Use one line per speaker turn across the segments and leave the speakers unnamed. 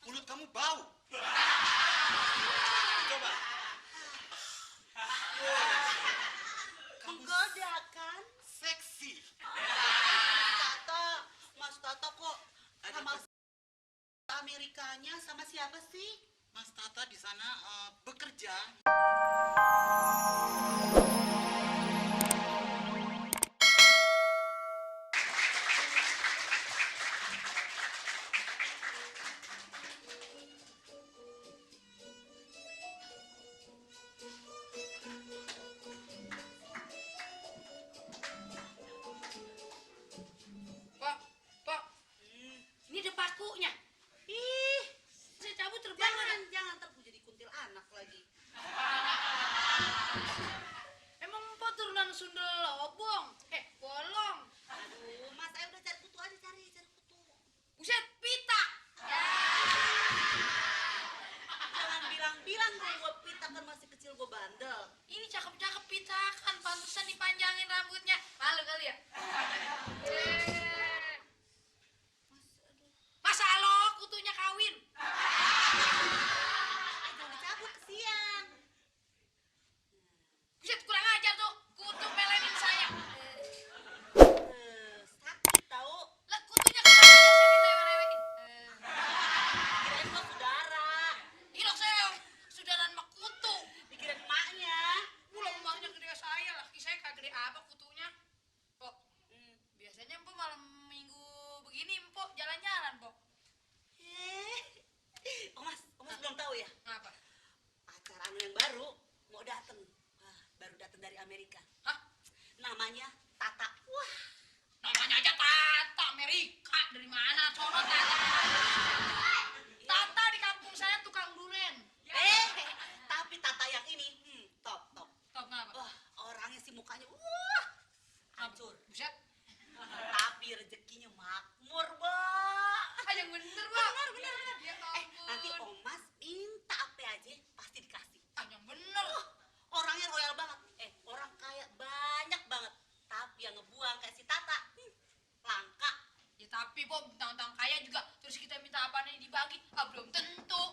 Mulut kamu bau. Coba.
Menggoda kan?
Seksi.
Tata, Mas Tata kok sama Amerikanya sama siapa sih?
Mas Tata di sana bekerja.
Pak, ini ada pakunya.
Ih,
Saya cabut terbang.
jangan ntar gue jadi kuntil anak lagi.
Emang Pak turunan Sunda Lobong? Bolong.
Aduh, Mas, ayo udah cari kutu aja, cari kutu.
Buset, pita.
Jangan bilang-bilang dong gue pita kan masih kecil gue bandel.
Ini cakep-cakep pita kan, pantesan dipanjangin rambutnya. Malu kali ya? Masa lo kutunya kawin?
Jangan dicabut kesian.
Buset, kurang ajar tuh. Kutu pelenin saya.
Sakit tau.
Lah, kutunya kurang ajar saya dilewe-lewein.
Kirain lo saudara.
Ilok saya, saudaraan sama kutu.
Dikirain emaknya.
Pulang emaknya gede saya, laki saya kagak gede apa kutunya. Pok, biasanya Mpok malam minggu begini Mpok jalan-jalan, Pok.
Mas belum tahu ya?
Ngapa?
Acara anu yang baru mau dateng. Wah, baru dateng dari Amerika.
Hah?
Namanya Tata. Wah,
Namanya aja Tata Amerika. Dari mana sono Tata? Tata di kampung saya tukang duren.
tapi Tata yang ini top.
Top ngapa?
Wah, orangnya sih mukanya wah hancur.
Buset.
Tapi rezekinya makmur, Mbak.
Yang bener, Bang.
Bener.
Ya
Nanti
ampun.
Om Mas minta apa aja pasti dikasih.
Yang bener.
Orangnya royal banget. Orang kaya banyak banget. Tapi yang ngebuang kayak si Tata, langka.
Ya tapi Pok, bentang-bentang kaya juga terus kita minta apaan yang dibagi? Belum tentu.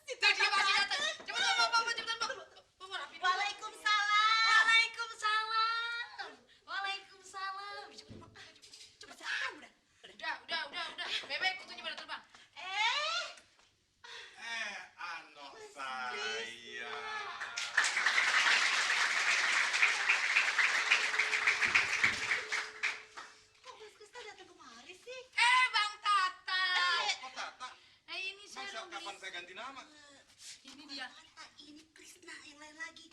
Si
Tuh dia
Tata
masih
datang.
datang. Cepetan, Bang, cepetan, Bang. Bang, rapi dulu.
Waalaikumsalam.
Waalaikumsalam. Waalaikumsalam.
Cepet datang udah.
Udah. Bebek kutunya pada terbang.
Anak saya.
Kok Mas Krisna datang kemari sih?
Bang Tata.
Kok Tata?
Ini saya
Masa
dong
kapan saya ganti nama?
Ini dia.
Tata, ini Krisna yang lain lagi.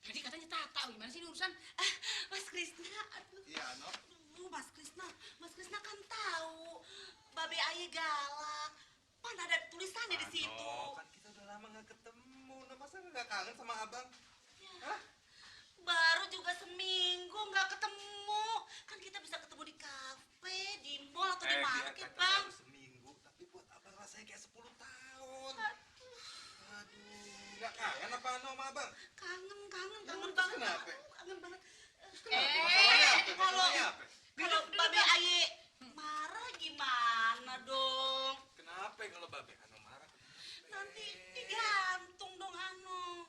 Tadi katanya Tata. Gimana sih ini urusan?
Mas Krisna, aduh.
Iya, Nok.
Mas Krisna kan tahu Babe Aye galak. Mana ada tulisannya di situ.
Kan kita udah lama gak ketemu. Nah, masa gak kangen sama abang? Hah?
Baru juga seminggu nggak ketemu. Kan kita bisa ketemu di kafe, di mall atau di market,
kata
Bang.
baru seminggu, tapi buat abang rasanya kayak 10 tahun. Aduh, gak kangen apa sama abang?
Kangen
Terus
banget.
kenapa?
Kangen banget.
Masalahnya apa?
Kalau
Masalahnya apa?
kalau Babe Aye marah gimana dong?
Kenapa kalau Babe Ano marah?
Nanti digantung dong Ano.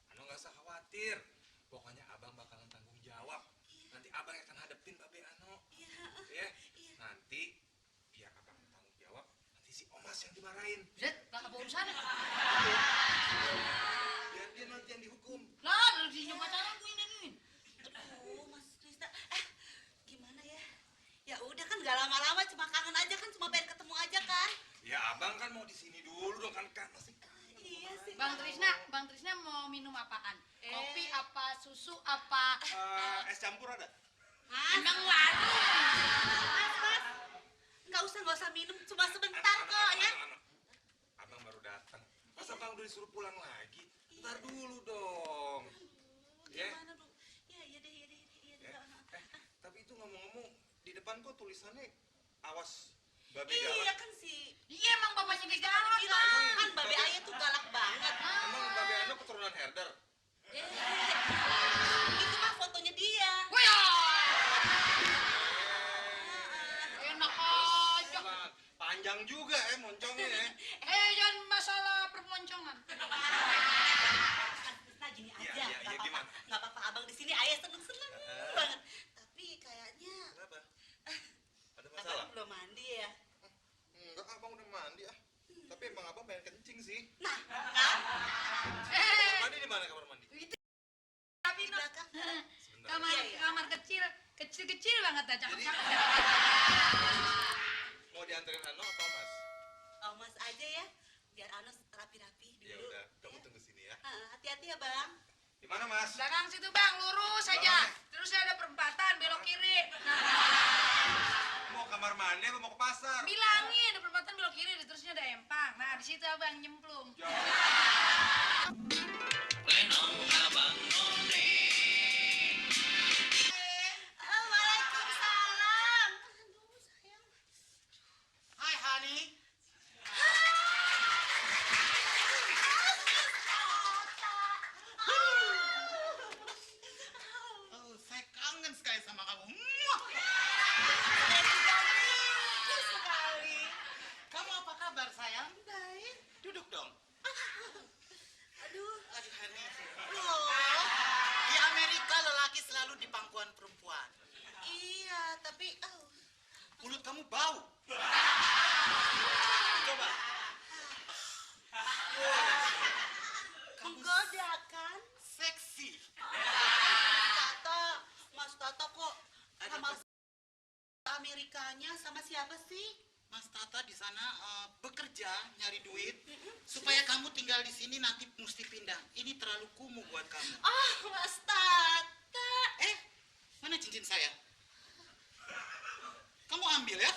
Ano gak usah khawatir. Pokoknya abang bakalan tanggung jawab. Nanti abang yang akan hadepin Babe Ano. Ya. Nanti biar abang tanggung jawab, nanti si Omas yang dimarahin.
Buset, gak apa urusannya.
Biar dia nanti yang dihukum.
Lah, lu di pacaran gue ini.
Aduh, Mas Krisna. Gimana ya? Ya udah kan gak lama-lama, cuma kangen aja kan, cuma pengen ketemu aja kan.
Ya abang kan mau di sini dulu dong kan masih kangen.
Iya sih.
Bang Trisna mau minum apaan? Kopi apa, susu apa?
Es campur ada?
Emang waduh.
Mas. Nggak usah minum, cuma sebentar kok ya.
Abang baru datang. Masa abang udah disuruh pulang lagi? Ntar dulu dong. Ya.
Gimana dong? Iya deh.
Tapi itu ngomong-ngomong, di depan kok tulisannya awas babe
Iya
galak.
kan sih.
Iya emang bapaknya kayak
Kan
galak.
bilang kan Babe Aye tuh galak banget.
Emang babe Ano keturunan herder?
Itu mah fotonya dia.
Wih, enak aja.
Senang juga moncongnya ya.
Jangan masalah permoncongan.
Nah gini
Iya,
aja,
iya, iya, gimana?
nggak apa-apa abang di sini ayah seneng-seneng banget. Tapi kayaknya
Kenapa? Ada
abang
masalah?
belum mandi ya.
Enggak, abang udah mandi ah. Tapi emang abang pengen kencing sih.
Nah, kan
Mandi di mana kamar mandi?
Tapi
di belakang.
Sebentar.
kamar
Iya, iya.
kamar kecil banget dah,
Jadi-
cakep-cakep.
Mau dianterin Ano atau Mas?
Oh mas aja ya, biar Anos rapi-rapi dulu.
Ya udah, kamu tunggu sini ya.
Hati-hati ya bang.
Di mana Mas?
Belakang situ bang, lurus aja. Terus ada perempatan, belok kiri.
Mau kamar mandi atau mau ke pasar?
Bilangin, ada perempatan belok kiri, terusnya ada empang. Nah, di situ abang nyemplung.
Waalaikumsalam. Aduh sayang.
Hai Hani. Oh, saya kangen sekali sama kamu. Muah.
Saya juga rindu sekali.
Kamu apa kabar sayang?
Baik.
Duduk dong.
Aduh.
Aduh Hani.
Loh.
Di Amerika lelaki selalu di pangkuan perempuan.
Iya, tapi
Mulut kamu bau. Coba.
menggoda kan?
Seksi.
Tata, Mas Tata kok
Ada
sama
apa?
Amerikanya sama siapa sih?
Mas Tata di sana bekerja nyari duit supaya kamu tinggal di sini nanti mesti pindah. Ini terlalu kumuh buat kamu.
Ah, Mas Tata.
Mana cincin saya? Kamu ambil ya?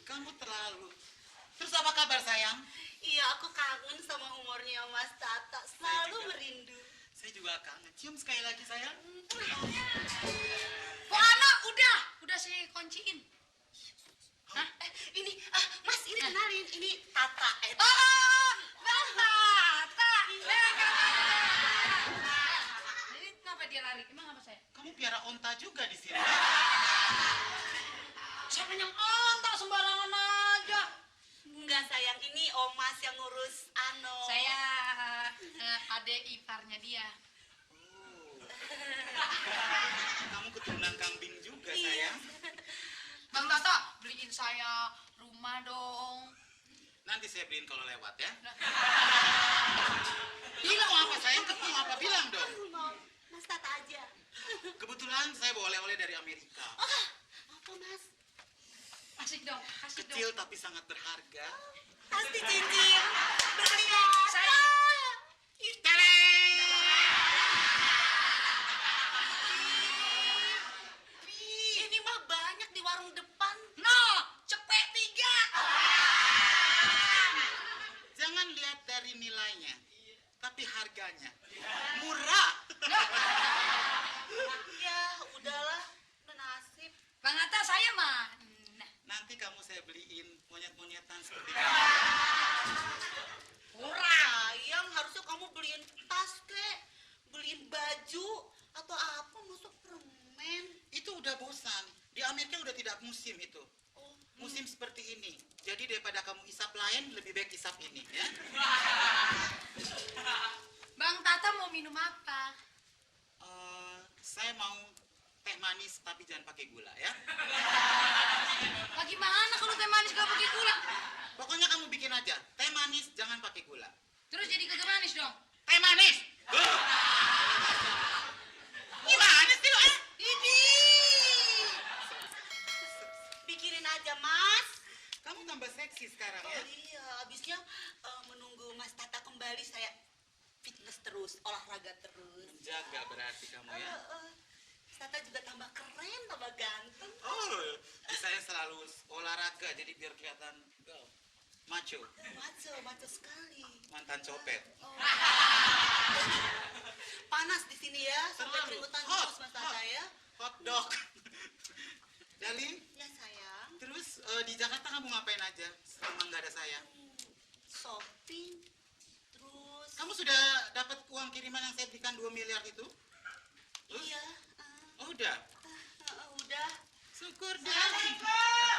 Kamu terlalu. Terus apa kabar sayang?
Iya, aku kangen sama umurnya Mas Tata. Selalu
juga.
merindu.
Saya juga kangen. Cium sekali lagi sayang.
Kok anak udah saya kunciin.
Ini, Mas, ini kenalin. Ini Tata.
Bang Tata. Jadi kenapa dia lari? Emang apa saya?
Kamu piara onta juga di sini.
Siapa yang ontak sembarangan aja?
Enggak, sayang. Ini Om Mas yang ngurus Ano.
Saya adik iparnya dia.
Oh. Kamu keturunan kambing juga
Iya.
sayang.
Bang Tata, beliin saya rumah dong.
Nanti saya beliin kalau lewat ya.
Nah.
Bilang apa sayang? Ketemu apa? Bilang dong.
Mau Mas Tata aja.
Kebetulan saya bawa oleh-oleh dari Amerika.
Apa, Mas?
Asik dong, asik dong.
Kecil tapi sangat berharga.
Pasti cincin. Berlian.
Saya
Ini mah banyak di warung depan.
cepet 3.
Jangan lihat dari nilainya, tapi harganya. Murah.
Ya, udahlah. Udah nasib.
Bang Tata, saya mah. Nah,
Nanti kamu saya beliin monyet-monyetan seperti kamu.
Sayang, harusnya kamu beliin tas, kek. Beliin baju. Atau apa, masuk permen.
Itu udah bosan. Di Amerika udah tidak musim itu.
Oh,
Musim seperti ini. Jadi daripada kamu isap lain, lebih baik isap ini ya.
Bang Tata mau minum apa?
Saya mau teh manis tapi jangan pakai gula ya.
Bagaimana kalau teh manis gak pakai gula?
Pokoknya kamu bikin aja. Teh manis jangan pakai gula.
Terus jadi kagak manis dong?
Teh manis. Gimana sih lo?
Ini.
pikirin aja, Mas.
Kamu tambah seksi sekarang ya.
Oh iya, habisnya menunggu Mas Tata kembali saya fitness terus, olahraga terus.
Menjaga berarti kamu ya.
Mas Tata juga tambah keren, tambah ganteng.
Oh, saya selalu olahraga jadi biar kelihatan macho,
Maco sekali.
mantan copet.
Oh. Panas di sini ya, sampai
Terlalu
keringetan
hot,
terus Mas Tata
hot.
ya.
Hot dog. Dalin,
Ya sayang.
terus di Jakarta kamu ngapain aja selama nggak ada saya?
Shopping, terus.
Kamu sudah dapat uang kiriman yang saya berikan 2 miliar itu?
Iya.
Oh, udah.
Udah.
Syukur deh.
Assalamualaikum.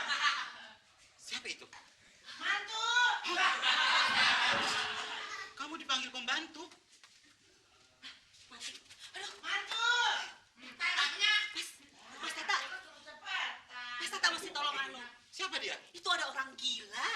Siapa itu? Kamu dipanggil pembantu?
Mati. Aduh,
Tangannya.
Mas Tata. Mas Tata mesti tolong anu.
Siapa dia?
Itu ada orang gila.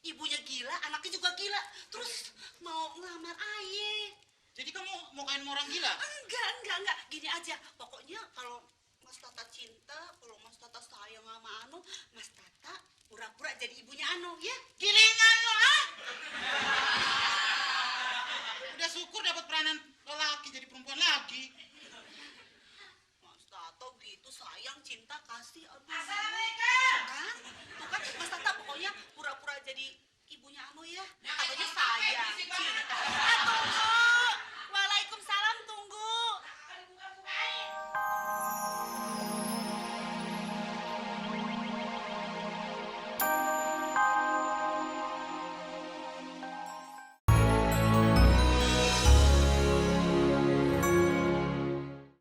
Ibunya gila, anaknya juga gila. Terus mau ngelamar Aye.
Jadi kamu mau kain orang gila?
Enggak. Gini aja. Pokoknya kalau Mas Tata cinta, kalau Mas Tata sayang sama Anu, Mas Tata pura-pura jadi ibunya Anu, ya?
Gilingan lo, ah! Udah syukur dapat peranan lelaki jadi perempuan lagi.
Mas Tata gitu sayang, cinta, kasih. Aduh.
Assalamualaikum.
Kan? Tuh kan Mas Tata pokoknya pura-pura jadi ibunya Anu ya. Katanya sayang, cinta. Atau